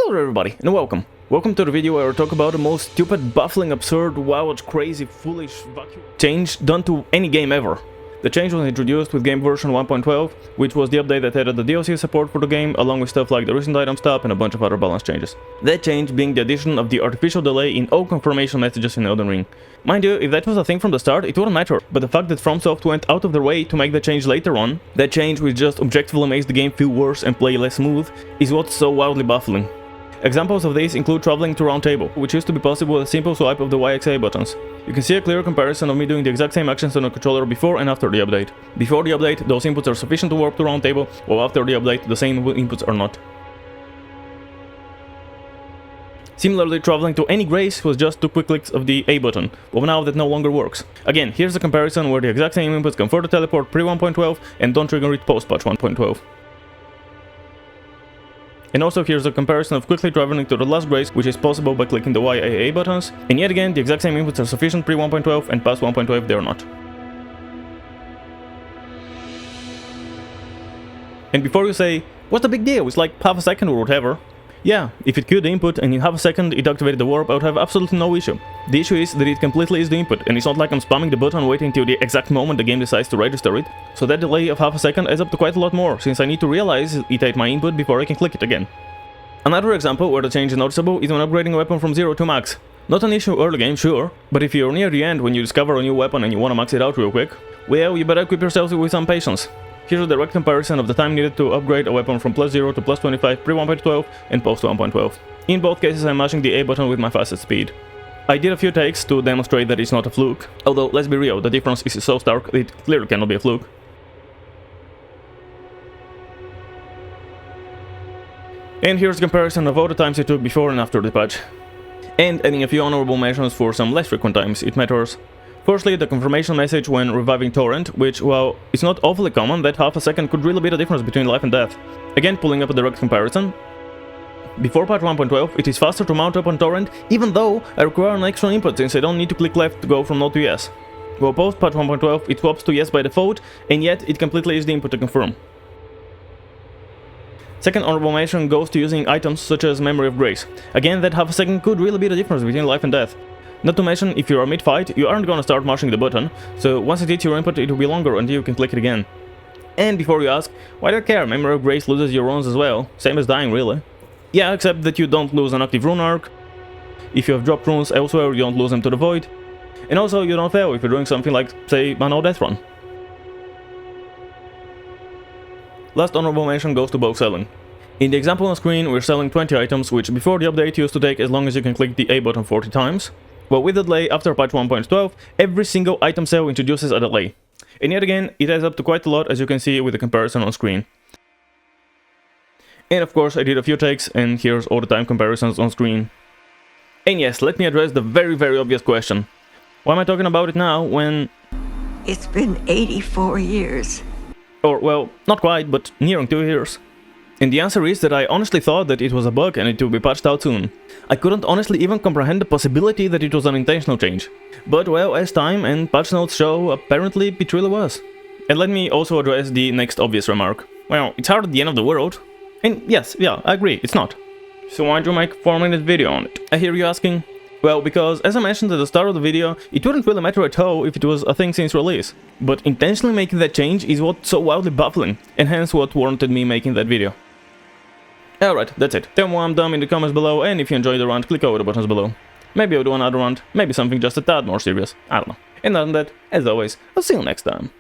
Hello there everybody, and welcome. Welcome to the video where I talk about the most stupid, baffling, absurd, wild, crazy, foolish, vacuum change done to any game ever. The change was introduced with game version 1.12, which was the update that added the DLC support for the game, along with stuff like the recent item stop and a bunch of other balance changes. That change being the addition of the artificial delay in all confirmation messages in Elden Ring. Mind you, if that was a thing from the start, it wouldn't matter, but the fact that FromSoft went out of their way to make the change later on, that change which just objectively makes the game feel worse and play less smooth, is what's so wildly baffling. Examples of this include traveling to round table, which used to be possible with a simple swipe of the Y, X, A buttons. You can see a clear comparison of me doing the exact same actions on the controller before and after the update. Before the update, those inputs are sufficient to warp to round table, while after the update, the same inputs are not. Similarly, traveling to any grace was just 2 quick clicks of the A button, but now that no longer works. Again, here's a comparison where the exact same inputs can further teleport pre 1.12 and don't trigger it post patch 1.12. And also here's a comparison of quickly traveling to the last grace, which is possible by clicking the Y, A buttons, and yet again the exact same inputs are sufficient pre 1.12 and past 1.12 they are not. And before you say, what's the big deal, it's like half a second or whatever. Yeah, if it queued the input and in half a second it activated the warp, I would have absolutely no issue. The issue is that it completely is the input, and it's not like I'm spamming the button waiting till the exact moment the game decides to register it, so that delay of half a second adds up to quite a lot more, since I need to realize it ate my input before I can click it again. Another example where the change is noticeable is when upgrading a weapon from 0 to max. Not an issue early game, sure, but if you're near the end when you discover a new weapon and you wanna max it out real quick, well, you better equip yourself with some patience. Here's a direct comparison of the time needed to upgrade a weapon from +0 to +25 pre 1.12 and post 1.12. In both cases I'm mashing the A button with my fastest speed. I did a few takes to demonstrate that it's not a fluke, although let's be real, the difference is so stark that it clearly cannot be a fluke. And here's a comparison of all the times it took before and after the patch. And adding a few honorable mentions for some less frequent times it matters. Firstly, the confirmation message when reviving Torrent, which, while it's not awfully common, that half a second could really be the difference between life and death. Again, pulling up a direct comparison. Before patch 1.12, it is faster to mount up on Torrent, even though I require an extra input since I don't need to click left to go from no to yes. While post patch 1.12, it swaps to yes by default, and yet it completely is the input to confirm. Second honorable mention goes to using items such as Memory of Grace. Again, that half a second could really be the difference between life and death. Not to mention, if you are mid-fight, you aren't gonna start mashing the button, so once it hits your input it will be longer until you can click it again. And before you ask, why do I care, Memory of Grace loses your runes as well, same as dying really. Yeah, except that you don't lose an active rune arc, if you have dropped runes elsewhere you don't lose them to the void, and also you don't fail if you're doing something like, say, a no-death run. Last honorable mention goes to bulk selling. In the example on screen we're selling 20 items, which before the update used to take as long as you can click the A button 40 times. But with the delay after patch 1.12, every single item sale introduces a delay. And yet again, it adds up to quite a lot, as you can see with the comparison on screen. And of course I did a few takes, and here's all the time comparisons on screen. And yes, let me address the very obvious question. Why am I talking about it now when... It's been 84 years. Or, well, not quite, but nearing 2 years. And the answer is that I honestly thought that it was a bug and it will be patched out soon. I couldn't honestly even comprehend the possibility that it was an intentional change. But well, as time and patch notes show, apparently it really was. And let me also address the next obvious remark. Well, it's hardly the end of the world. And yes, yeah, I agree, it's not. So why'd you make a 4-minute video on it? I hear you asking. Well, because as I mentioned at the start of the video, it wouldn't really matter at all if it was a thing since release. But intentionally making that change is what's so wildly baffling, and hence what warranted me making that video. Alright, that's it. Tell me why I'm dumb in the comments below, and if you enjoyed the rant, click over the buttons below. Maybe I'll do another rant, maybe something just a tad more serious, I don't know. And other than that, as always, I'll see you next time.